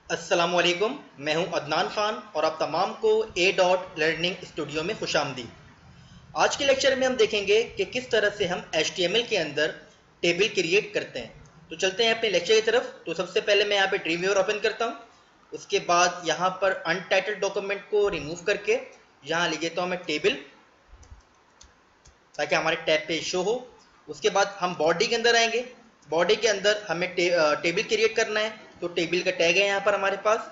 अस्सलामुअलैकुम। मैं हूं अदनान खान और आप तमाम को ए डॉट लर्निंग स्टूडियो में खुशामदीद। आज के लेक्चर में हम देखेंगे कि किस तरह से हम HTML के अंदर टेबल क्रिएट करते हैं। तो चलते हैं अपने लेक्चर की तरफ। तो सबसे पहले मैं यहाँ पे ड्रीमव्यूअर ओपन करता हूँ। उसके बाद यहाँ पर अनटाइटल्ड डॉक्यूमेंट को रिमूव करके यहाँ लिख देता हूँ मैं टेबल, ताकि हमारे टैब पे शो हो। उसके बाद हम बॉडी के अंदर आएंगे। बॉडी के अंदर हमें टेबल क्रिएट करना है, तो टेबल का टैग है यहाँ पर हमारे पास।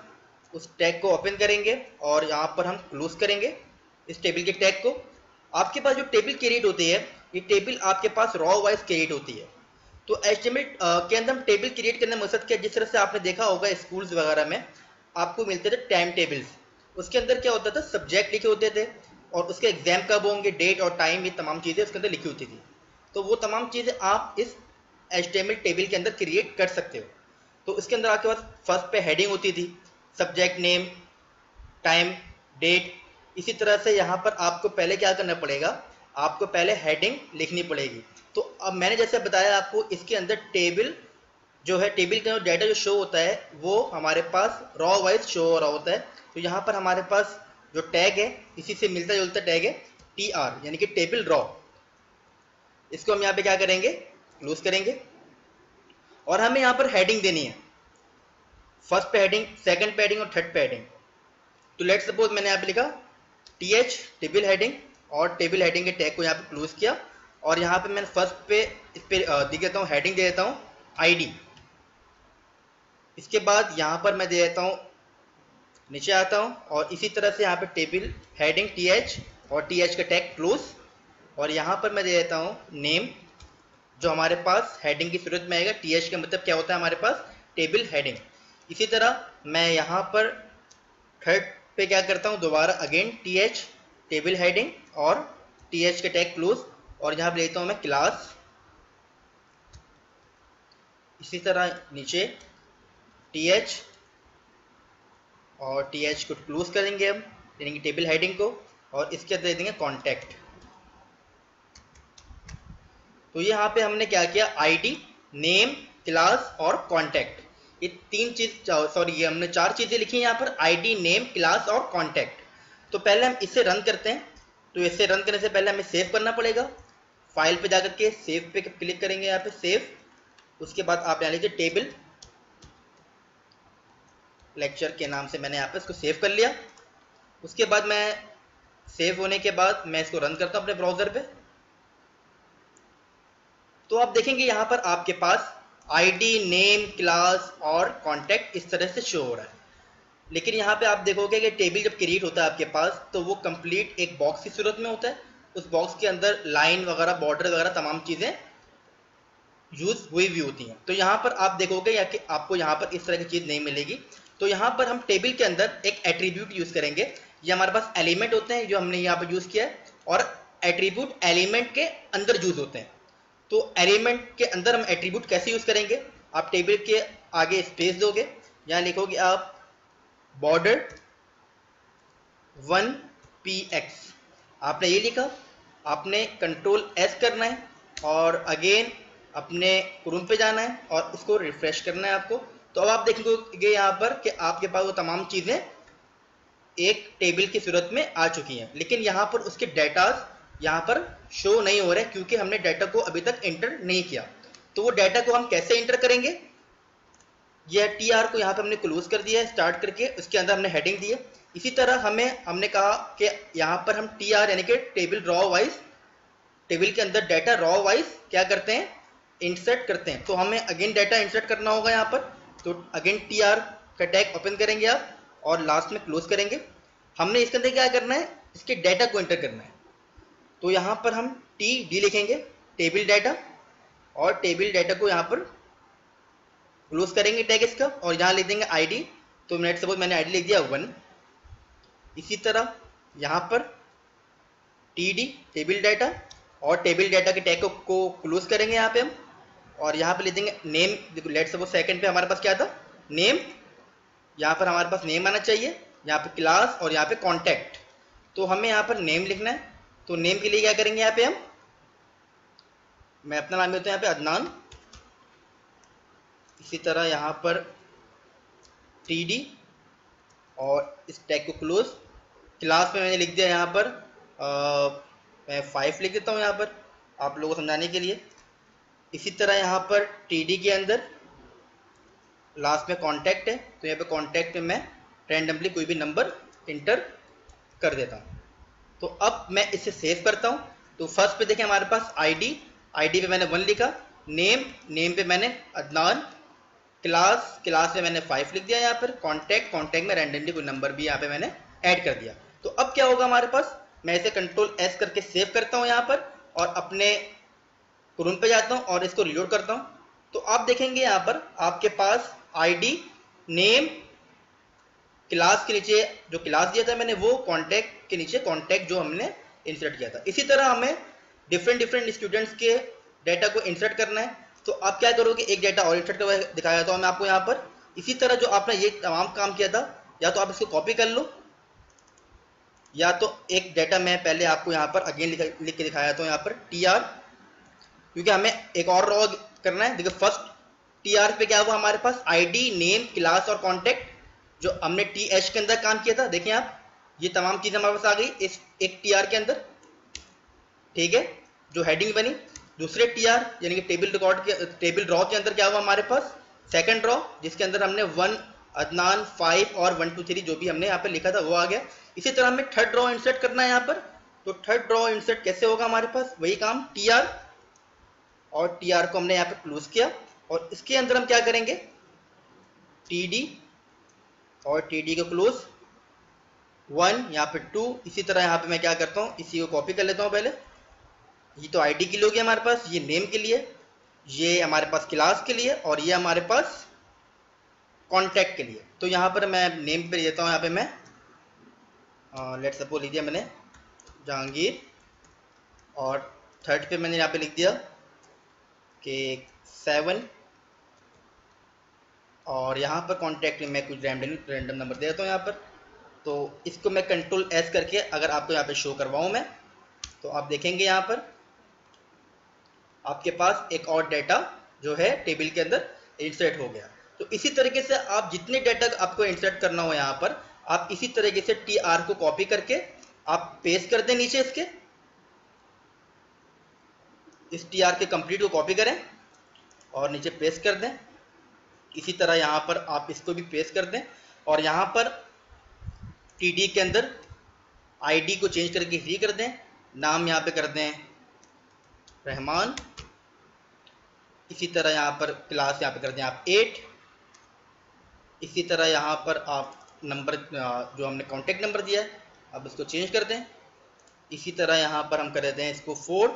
उस टैग को ओपन करेंगे और यहाँ पर हम क्लोज करेंगे इस टेबल के टैग को। आपके पास जो टेबल क्रिएट होती है, ये टेबल आपके पास रॉ वाइज क्रिएट होती है। तो HTML के अंदर हम टेबल क्रिएट करने में मकसद क्या, जिस तरह से आपने देखा होगा स्कूल्स वगैरह में आपको मिलते थे टाइम टेबल्स। उसके अंदर क्या होता था, सब्जेक्ट लिखे होते थे और उसके एग्जाम कब होंगे, डेट और टाइम, ये तमाम चीज़ें उसके अंदर लिखी होती थी। तो वो तमाम चीज़ें आप इस HTML टेबल के अंदर क्रिएट कर सकते हो। तो इसके अंदर आपके पास फर्स्ट पे हेडिंग होती थी, सब्जेक्ट नेम, टाइम, डेट। इसी तरह से यहाँ पर आपको पहले क्या करना पड़ेगा, आपको पहले हेडिंग लिखनी पड़ेगी। तो अब मैंने जैसे बताया आपको, इसके अंदर टेबल जो है, टेबल का डाटा जो शो होता है वो हमारे पास रॉ वाइज शो हो रहा होता है। तो यहाँ पर हमारे पास जो टैग है, इसी से मिलता जुलता टैग है TR, यानी कि टेबल रॉ। इसको हम यहाँ पे क्या करेंगे, क्लोज करेंगे। और हमें यहाँ पर हेडिंग देनी है, फर्स्ट पे हेडिंग, सेकंड पे हेडिंग और थर्ड पे हेडिंग। तो लेट सपोज मैंने यहाँ पे लिखा TH टेबल हेडिंग, और टेबल हेडिंग के टैग को यहाँ पे क्लोज किया। और यहाँ पे मैंने फर्स्ट पे इस पे दे देता हूँ हेडिंग, दे देता हूँ ID। इसके बाद यहाँ पर मैं दे देता हूँ, नीचे आता हूँ और इसी तरह से यहाँ पे टेबल हेडिंग TH और TH का टैग क्लोज। और यहाँ पर मैं दे देता हूँ नेम, जो हमारे पास हेडिंग की सूरत में आएगा। TH का मतलब क्या होता है हमारे पास, टेबल हेडिंग। इसी तरह मैं यहाँ पर थर्ड पे क्या करता हूँ, दोबारा अगेन TH टेबल हेडिंग और TH का टैग क्लोज। और यहाँ पे लेता हूँ मैं क्लास। इसी तरह नीचे TH और TH को क्लोज करेंगे हम, यानी कि टेबल हेडिंग को। और इसके अंदर दे देंगे कॉन्टैक्ट। तो यहाँ पे हमने क्या किया, ID, नेम, क्लास और कॉन्टैक्ट, ये तीन चीज, सॉरी ये हमने चार चीजें लिखी हैं यहाँ पर, ID, नेम, क्लास और कॉन्टैक्ट। तो पहले हम इसे रन करते हैं। तो इसे रन करने से पहले हमें सेव करना पड़ेगा। फाइल पे जाकर के सेव पे क्लिक करेंगे, यहाँ पे सेव। उसके बाद आप यहाँ लीजिए टेबल लेक्चर के नाम से मैंने यहाँ पे इसको सेव कर लिया। उसके बाद मैं सेव होने के बाद मैं इसको रन करता हूँ अपने ब्राउजर पे। तो आप देखेंगे यहाँ पर आपके पास ID, नेम, क्लास और कॉन्टैक्ट इस तरह से शो हो रहा है। लेकिन यहाँ पे आप देखोगे कि टेबल जब क्रिएट होता है आपके पास, तो वो कंप्लीट एक बॉक्स की सूरत में होता है। उस बॉक्स के अंदर लाइन वगैरह, बॉर्डर वगैरह तमाम चीज़ें यूज हुई भी होती हैं। तो यहाँ पर आप देखोगे या कि आपको यहाँ पर इस तरह की चीज़ नहीं मिलेगी। तो यहाँ पर हम टेबल के अंदर एक एट्रीब्यूट यूज़ करेंगे। ये हमारे पास एलिमेंट होते हैं जो हमने यहाँ पर यूज़ किया है, और एट्रीब्यूट एलिमेंट के अंदर यूज होते हैं। तो एलिमेंट के अंदर हम एट्रीब्यूट कैसे यूज़ करेंगे, आप टेबल के आगे स्पेस दोगे, यहाँ लिखोगे आप बॉर्डर 1px। आपने ये लिखा, आपने कंट्रोल S करना है और अगेन अपने क्रोम पे जाना है और इसको रिफ्रेश करना है आपको। तो अब आप देखेंगे यहाँ पर कि आपके पास वो तमाम चीज़ें एक टेबल की सूरत में आ चुकी हैं। लेकिन यहाँ पर उसके डेटाज यहाँ पर शो नहीं हो रहे, क्योंकि हमने डाटा को अभी तक एंटर नहीं किया। तो वो डाटा को हम कैसे एंटर करेंगे, यह TR को यहाँ पे हमने क्लोज कर दिया है स्टार्ट करके, उसके अंदर हमने हेडिंग दी है। इसी तरह हमने कहा कि यहाँ पर हम TR यानी कि टेबल रॉ वाइज, टेबल के अंदर डाटा रॉ वाइज क्या करते हैं, इंसर्ट करते हैं। तो हमें अगेन डाटा इंसर्ट करना होगा यहाँ पर। तो अगेन TR का टैग ओपन करेंगे आप और लास्ट में क्लोज करेंगे। हमने इसके अंदर क्या करना है, इसके डाटा को एंटर करना है। तो यहाँ पर हम TD लिखेंगे, टेबल डाटा, और टेबल डाटा को यहाँ पर क्लोज करेंगे टैग इसका, और यहाँ लिख देंगे ID। तो लेट सपोज मैंने ID लिख दिया 1। इसी तरह यहाँ पर TD टेबल डाटा, और टेबल डाटा के टैग को क्लोज करेंगे यहाँ पे हम, और यहाँ पे लिख देंगे नेम। लेट सपोज सेकंड पे हमारे पास क्या था, नेम। यहाँ पर हमारे पास नेम आना चाहिए, यहाँ पे क्लास और यहाँ पे कॉन्टैक्ट। तो हमें यहाँ पर नेम लिखना है। तो नेम के लिए क्या करेंगे, यहाँ पे हम, मैं अपना नाम देता हूँ यहाँ पे अदनान। इसी तरह यहाँ पर TD और इस टैग को क्लोज। क्लास में मैंने लिख दिया यहाँ पर मैं 5 लिख देता हूँ यहाँ पर आप लोगों को समझाने के लिए। इसी तरह यहाँ पर TD के अंदर लास्ट में कॉन्टैक्ट है, तो यहाँ पे कॉन्टैक्ट में मैं रैंडमली कोई भी नंबर इंटर कर देता हूँ। तो अब मैं इसे सेव करता हूँ। तो फर्स्ट पे देखें हमारे पास आईडी पे मैंने 1 लिखा, नेम पे मैंने अदनान, क्लास में मैंने 5 लिख दिया यहाँ पर, कॉन्टैक्ट में रैंडमली कोई नंबर भी यहाँ पे मैंने ऐड कर दिया। तो अब क्या होगा हमारे पास, मैं इसे कंट्रोल S करके सेव करता हूँ यहाँ पर और अपने क्रोम पे जाता हूँ और इसको रिलोड करता हूँ। तो आप देखेंगे यहाँ पर आपके पास आईडी, नेम, क्लास के नीचे जो क्लास दिया था मैंने वो कॉन्टैक्ट के नीचे कॉन्टैक्ट जो हमने इंसर्ट किया था। इसी तरह हमें डिफरेंट स्टूडेंट्स के डाटा को इंसर्ट करना है। तो आप क्या करोगे, एक डाटा और इंसर्ट करके दिखाया जाता हूँ मैं आपको यहाँ पर। इसी तरह जो आपने ये तमाम काम किया था, या तो आप इसको कॉपी कर लो, या तो एक डाटा मैं पहले आपको यहाँ पर अगेन लिख के दिखाया था यहाँ पर TR, क्योंकि हमें एक और रॉ करना है। देखिए फर्स्ट TR पे क्या हुआ हमारे पास, आईडी, नेम, क्लास और कॉन्टैक्ट जो हमने TH के अंदर काम किया था। देखिए आप, ये तमाम चीजें हमारे पास आ गई इस एक TR के अंदर, ठीक है, जो हेडिंग बनी। दूसरे TR यानी कि टेबल रॉ के अंदर क्या हुआ हमारे पास, सेकंड रॉ जिसके अंदर हमने 1 अदनान, 5 और 1 2 3 जो भी हमने यहाँ पे लिखा था वो आ गया। इसी तरह हमें थर्ड रॉ इंसर्ट करना है यहाँ पर। तो थर्ड रॉ इंसर्ट कैसे होगा हमारे पास, वही काम TR, और TR को हमने यहाँ पे क्लोज किया और इसके अंदर हम क्या करेंगे, TD और TD को क्लोज, 1 यहाँ पे 2। इसी तरह यहाँ पे मैं क्या करता हूँ, इसी को कॉपी कर लेता हूँ पहले। ये तो आईडी के लिए हो गया हमारे पास, ये नेम के लिए, ये हमारे पास क्लास के लिए और ये हमारे पास कॉन्टैक्ट के लिए। तो यहाँ पर मैं नेम पे देता हूँ, यहाँ पे मैं लेट सपोज लिख दिया मैंने जहांगीर, और थर्ड पे मैंने यहाँ पे लिख दिया कि 7, और यहाँ पर कॉन्टैक्ट में मैं कुछ रैंडम नंबर दे देता हूँ यहाँ पर। तो इसको मैं कंट्रोल S करके अगर आपको यहाँ पे शो करवाऊँ मैं, तो आप देखेंगे यहाँ पर आपके पास एक और डाटा जो है टेबल के अंदर इंसर्ट हो गया। तो इसी तरीके से आप जितने डाटा आपको इंसर्ट करना हो यहाँ पर, आप इसी तरीके से TR को कॉपी करके आप पेस्ट कर दें नीचे, इसके इस TR के कंप्लीट को कॉपी करें और नीचे पेस्ट कर दें। इसी तरह यहाँ पर आप इसको भी पेस्ट कर दें और यहाँ पर TD के अंदर आईडी को चेंज करके 3 कर दें, नाम यहाँ पे कर दें रहमान। इसी तरह यहाँ पर क्लास यहाँ पे कर दें आप 8। इसी तरह यहाँ पर आप नंबर जो हमने कॉन्टैक्ट नंबर दिया है अब इसको चेंज कर दें। इसी तरह यहाँ पर हम कर देते हैं इसको 4।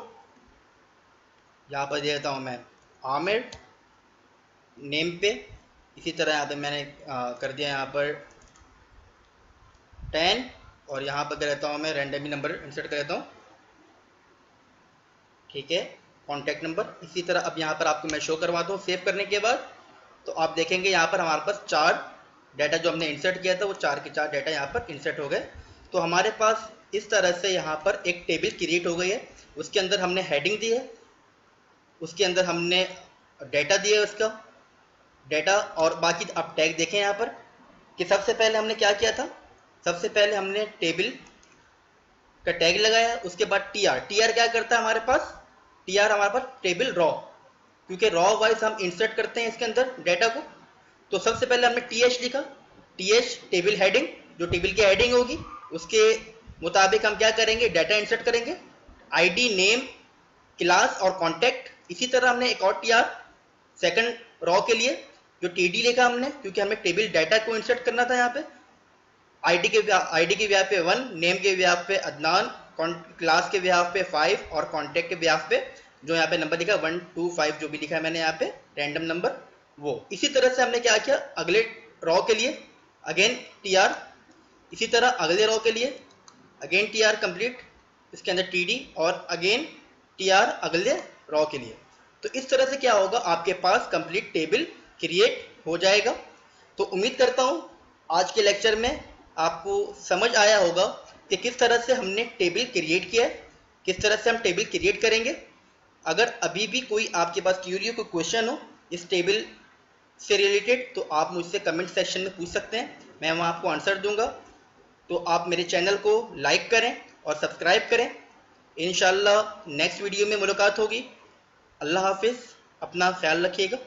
यहाँ पर दे देता हूँ मैं आमिर नेम पे। इसी तरह यहाँ पे मैंने कर दिया यहाँ पर 10, और यहाँ पर कर देता हूँ मैं रैंडमली नंबर इंसर्ट कर देता हूँ, ठीक है, कॉन्टैक्ट नंबर। इसी तरह अब यहाँ पर आपको मैं शो करवाता हूँ सेव करने के बाद। तो आप देखेंगे यहाँ पर हमारे पास 4 डाटा जो हमने इंसर्ट किया था वो 4 के 4 डाटा यहाँ पर इंसर्ट हो गए। तो हमारे पास इस तरह से यहाँ पर एक टेबल क्रिएट हो गई है। उसके अंदर हमने हेडिंग दी है, उसके अंदर हमने डाटा दिया है उसका डाटा, और बाकी आप टैग देखें यहाँ पर कि सबसे पहले हमने क्या किया था, सबसे पहले हमने टेबल का टैग लगाया, उसके बाद TR क्या करता है हमारे पास, TR हमारे पास टेबल रॉ, क्योंकि रॉ वाइज हम इंसर्ट करते हैं इसके अंदर डाटा को। तो सबसे पहले हमने TH लिखा, TH टेबल हेडिंग, जो टेबल की हेडिंग होगी उसके मुताबिक हम क्या करेंगे, डाटा इंसर्ट करेंगे, आईडी, नेम, क्लास और कॉन्टैक्ट। इसी तरह हमने एक और TR सेकंड रॉ के लिए जो TD लिखा हमने, क्योंकि हमें टेबल डाटा को इंसर्ट करना था यहाँ पे। आईडी के ब्याह पे 1, नेम के ब्याह पे अदनान, क्लास के ब्याह पे 5 और कॉन्टैक्ट के ब्याह पे जो यहाँ पे नंबर लिखा 1 2 5 जो भी लिखा है मैंने यहाँ पे रैंडम नंबर वो। इसी तरह से हमने क्या किया, अगले रॉ के लिए अगेन TR, इसी तरह अगले रॉ के लिए अगेन TR कंप्लीट, इसके अंदर TD और अगेन TR अगले रॉ के लिए। तो इस तरह से क्या होगा, आपके पास कंप्लीट टेबल क्रिएट हो जाएगा। तो उम्मीद करता हूँ आज के लेक्चर में आपको समझ आया होगा कि किस तरह से हमने टेबल क्रिएट किया है, किस तरह से हम टेबल क्रिएट करेंगे। अगर अभी भी कोई आपके पास क्यूरी कोई क्वेश्चन हो इस टेबल से रिलेटेड, तो आप मुझसे कमेंट सेक्शन में पूछ सकते हैं, मैं वहाँ आपको आंसर दूंगा। तो आप मेरे चैनल को लाइक करें और सब्सक्राइब करें। इंशाल्लाह नेक्स्ट वीडियो में मुलाकात होगी। अल्लाह हाफिज़, अपना ख्याल रखिएगा।